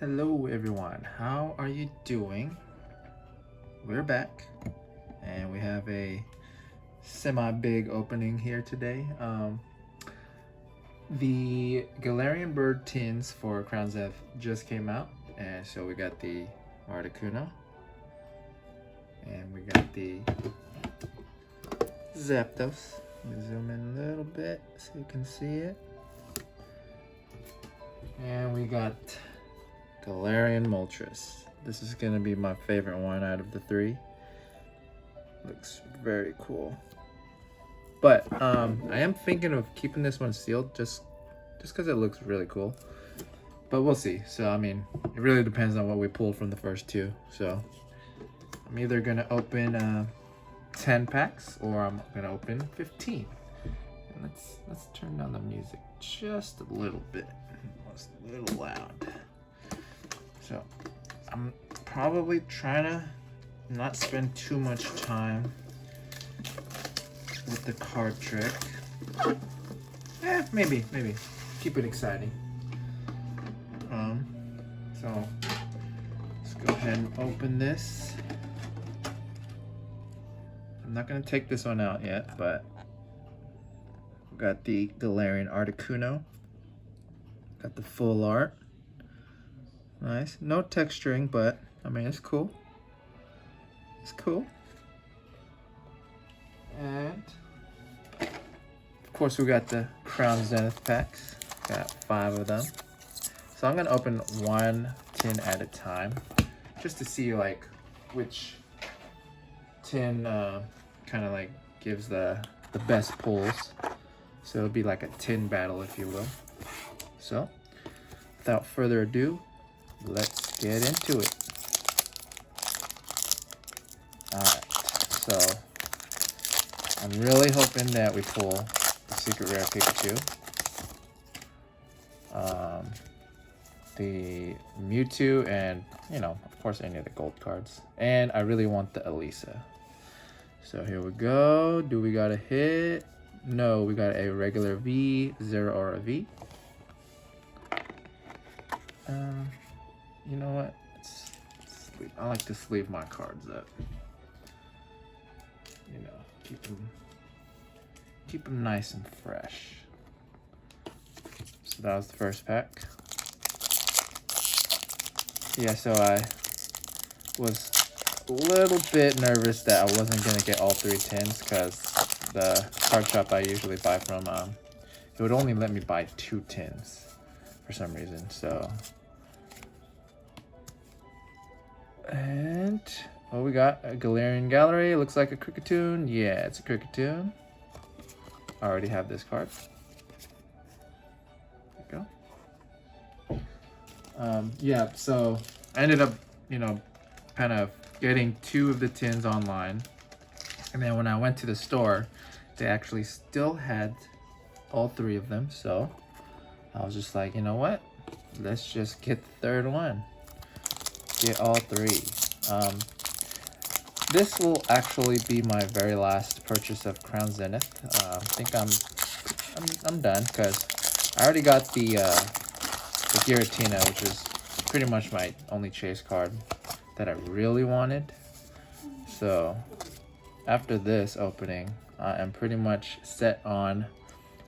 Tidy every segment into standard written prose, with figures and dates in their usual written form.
Hello everyone, how are you doing? We're back and we have a semi-big opening here today. The Galarian Bird tins for Crown Zenith just came out, and so we got the Articuno and we got the Zapdos. Let me zoom in a little bit so you can see it. And we got Galarian Moltres. This is gonna be my favorite one out of the three. Looks very cool. But I am thinking of keeping this one sealed just because it looks really cool. But we'll see. So I mean, it really depends on what we pull from the first two. So I'm either gonna open 10 packs or I'm gonna open 15. And let's turn down the music just a little bit. It's a little loud. So I'm probably trying to not spend too much time with the card trick. Maybe keep it exciting. So let's go ahead and open this. I'm not gonna take this one out yet, but we got the Galarian Articuno. Got the full art. Nice. No texturing, but I mean, it's cool. It's cool. And of course, we got the Crown Zenith packs. Got 5 of them. So I'm gonna open one tin at a time, just to see like which tin kind of like gives the best pulls. So it'll be like a tin battle, if you will. So without further ado, let's get into it. Alright, so I'm really hoping that we pull the secret rare Pikachu, the Mewtwo, and of course any of the gold cards. And I really want the Elisa. So here we go. Do we got a hit? No, we got a regular V, 0 or a V. You know what? I like to sleeve my cards up. Keep them nice and fresh. So that was the first pack. Yeah, so I was a little bit nervous that I wasn't gonna get all 3 tins because the card shop I usually buy from, it would only let me buy 2 tins for some reason. So. And we got a Galarian Gallery. It looks like a Cricketune. Yeah, it's a Cricketune. I already have this card. There you go. Yeah, so I ended up, kind of getting 2 of the tins online. And then when I went to the store, they actually still had all 3 of them. So I was just like, you know what? Let's just get the third one. Get all 3. This will actually be my very last purchase of Crown Zenith. I think I'm done because I already got the Giratina, which is pretty much my only chase card that I really wanted. So after this opening, I am pretty much set on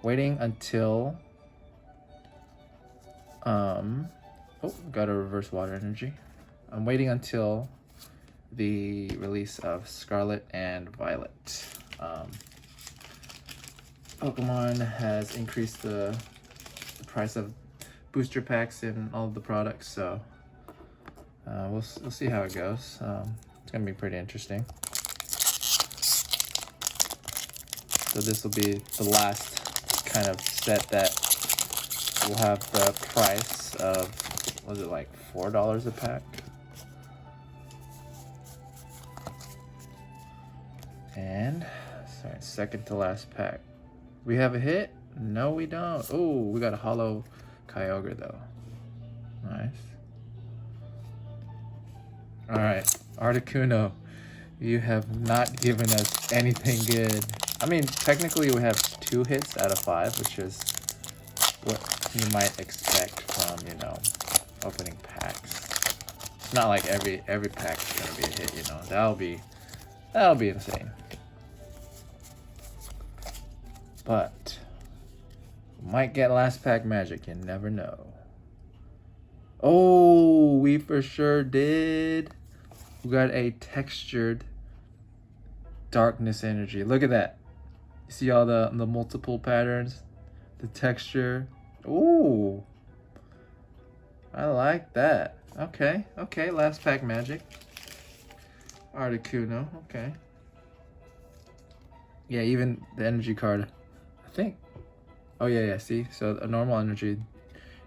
waiting until got a reverse water energy. I'm waiting until the release of Scarlet and Violet. Pokemon has increased the price of booster packs in all of the products, so we'll see how it goes. It's gonna be pretty interesting. So this will be the last kind of set that will have the price of, was it like $4 a pack? And sorry, second to last pack. We have a hit? No, we don't. Oh, we got a holo Kyogre though. Nice. All right, Articuno, you have not given us anything good. I mean, technically we have 2 hits out of 5, which is what you might expect from, opening packs. not like every pack is gonna be a hit, you know. That'll be insane. But might get last pack magic, you never know. Oh, we for sure did. We got a textured darkness energy. Look at that. You see all the multiple patterns, the texture. Ooh, I like that. Okay, last pack magic. Articuno, okay. Yeah, even the energy card, I think. Oh yeah, see? So a normal energy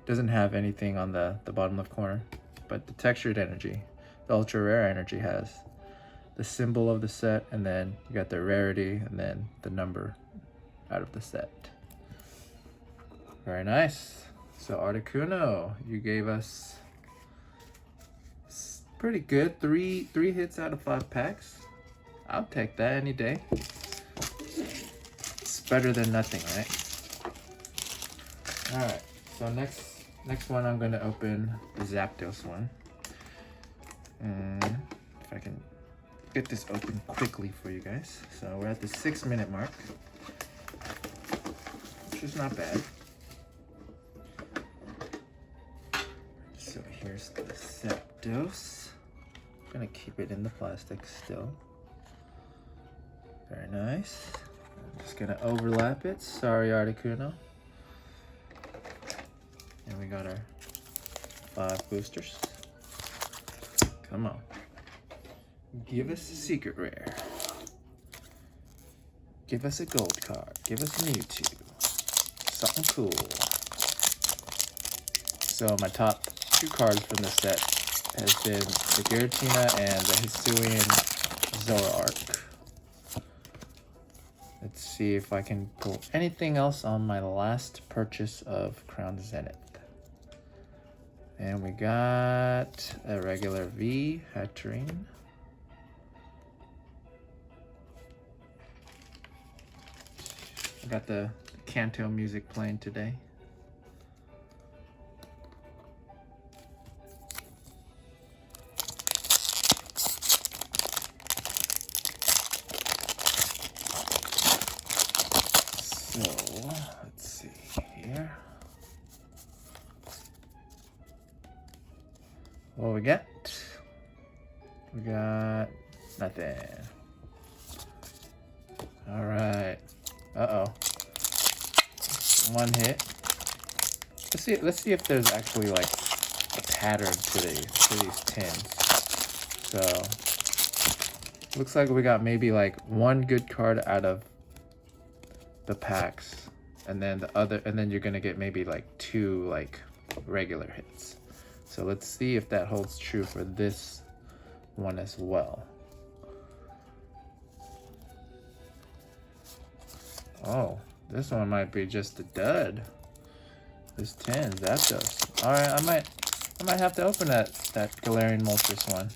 doesn't have anything on the bottom left corner, but the textured energy, the ultra rare energy has the symbol of the set, and then you got the rarity, and then the number out of the set. Very nice. So Articuno, you gave us pretty good. Three hits out of 5 packs. I'll take that any day. It's better than nothing, right? All right. So next one, I'm gonna open the Zapdos one, and if I can get this open quickly for you guys. So we're at the 6-minute mark, which is not bad. So here's the Zapdos. I'm gonna keep it in the plastic still. Very nice. I'm just gonna overlap it. Sorry, Articuno. And we got our 5 boosters. Come on. Give us a secret rare. Give us a gold card. Give us a Mewtwo. Something cool. So my top 2 cards from this set has been the Giratina and the Hisuian Zoroark. Let's see if I can pull anything else on my last purchase of Crown Zenith. And we got a regular V Hatterene. I got the Kanto music playing today. So, let's see here. What we got? We got nothing. All right. Uh-oh. 1 hit. Let's see if there's actually like a pattern to these tins. So looks like we got maybe like 1 good card out of the packs, and then you're gonna get maybe like 2 like regular hits. So let's see if that holds true for this one as well. Oh, this one might be just a dud. This 10, Zapdos. All right, I might have to open that Galarian Moltres one.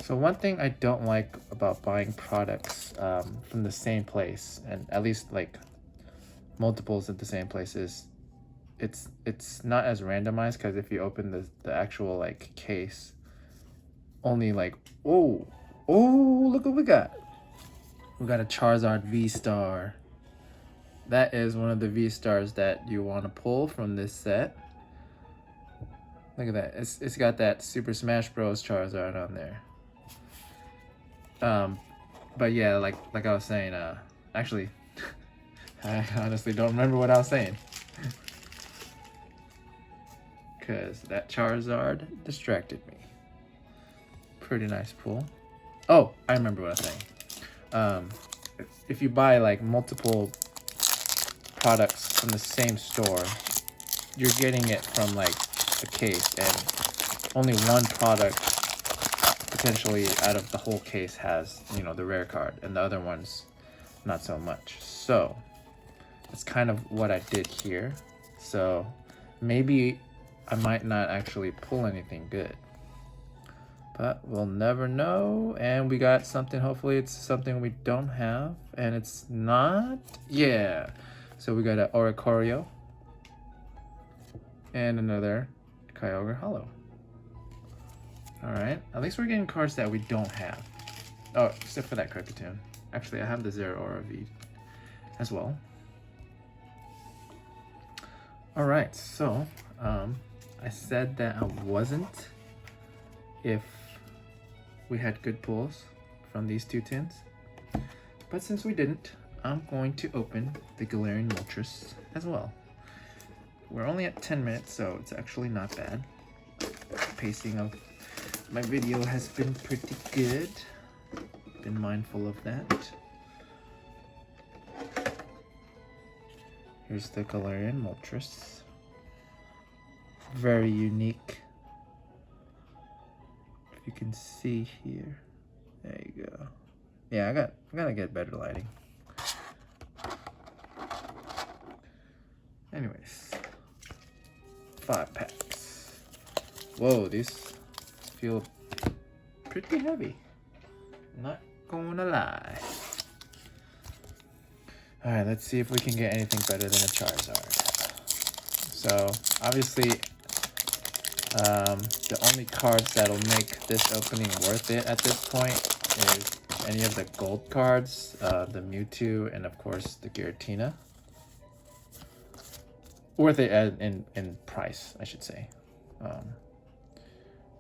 So one thing I don't like about buying products from the same place, and at least like multiples at the same place, is it's not as randomized, because if you open the actual like case, only like, oh, look what we got. We got a Charizard V-Star. That is one of the V-Stars that you want to pull from this set. Look at that. It's got that Super Smash Bros. Charizard on there. But yeah, like I was saying, actually, I honestly don't remember what I was saying. Because that Charizard distracted me. Pretty nice pull. Oh, I remember what I was saying. If you buy like multiple products from the same store, you're getting it from like a case, and only 1 product potentially out of the whole case has, you know, the rare card, and the other ones not so much. So that's kind of what I did here. So maybe I might not actually pull anything good, but we'll never know. And we got something, hopefully it's something we don't have, and it's not. Yeah, so we got an Oricorio and another Kyogre Hollow. All right, at least we're getting cards that we don't have. Oh, except for that Kricketune. Actually, I have the Zero Aura V as well. All right, so I said that I wasn't if we had good pulls from these two tins, but since we didn't, I'm going to open the Galarian Moltres as well. We're only at 10 minutes, so it's actually not bad. The pacing of my video has been pretty good. Been mindful of that. Here's the Galarian Moltres. Very unique. If you can see here. There you go. Yeah, I gotta get better lighting. Anyways. 5 packs. Whoa, these feel pretty heavy. Not gonna lie. Alright, let's see if we can get anything better than a Charizard. So, obviously, the only cards that'll make this opening worth it at this point is any of the gold cards, the Mewtwo, and of course the Giratina. Worth it in price, I should say.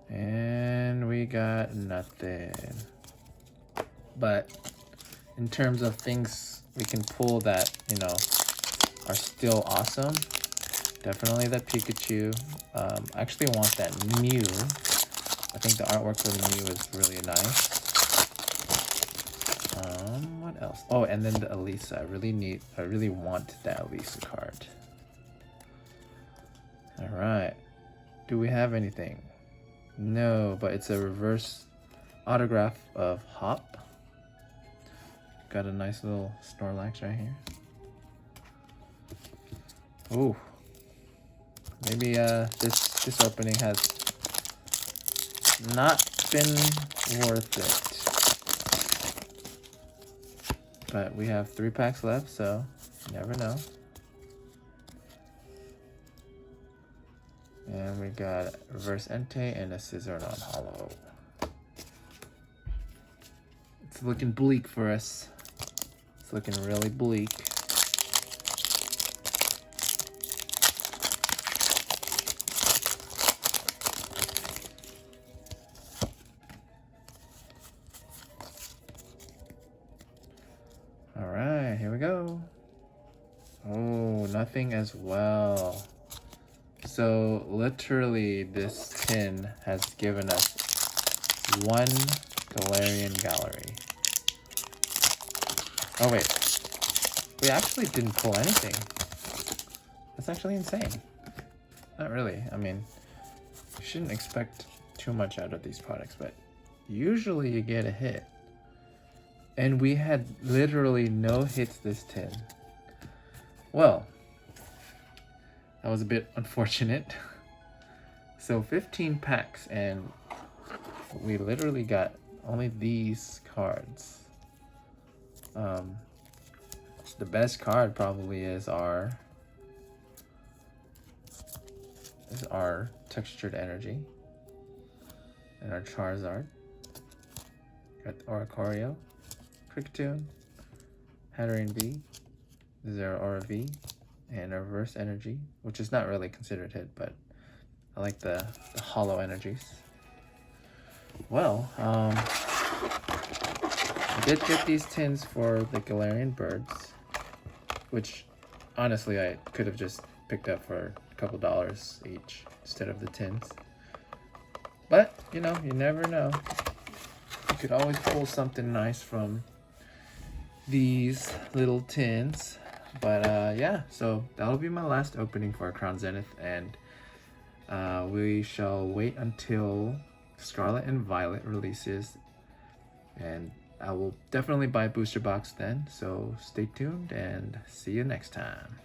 And we got nothing. But in terms of things we can pull that, you know, are still awesome, definitely that Pikachu. I actually want that Mew. I think the artwork for the Mew is really nice. What else? Oh, and then the Elisa. I really want that Elisa card. Alright. Do we have anything? No, but it's a reverse autograph of Hop. Got a nice little Snorlax right here. Ooh. Maybe this opening has not been worth it. But we have 3 packs left, so you never know. And we got reverse Entei and a Scissorodon Hollow. It's looking bleak for us. It's looking really bleak. All right, here we go. Oh, nothing as well. So literally this tin has given us 1 Galarian Gallery. Oh wait, we actually didn't pull anything. That's actually insane. Not really, I mean, you shouldn't expect too much out of these products, but usually you get a hit. And we had literally no hits this tin. Well, that was a bit unfortunate. So 15 packs and we literally got only these cards. The best card probably is our Textured Energy and our Charizard. Got Oricorio, Kricketune, Hatterene V, Zero Aura V, and a Reverse Energy, which is not really considered hit, but I like the hollow energies. Well, I did get these tins for the Galarian birds, which honestly I could have just picked up for a couple dollars each instead of the tins. But, you know, you never know. You could always pull something nice from these little tins. But yeah, so that'll be my last opening for Crown Zenith, and we shall wait until Scarlet and Violet releases, and I will definitely buy booster box then, so stay tuned and see you next time.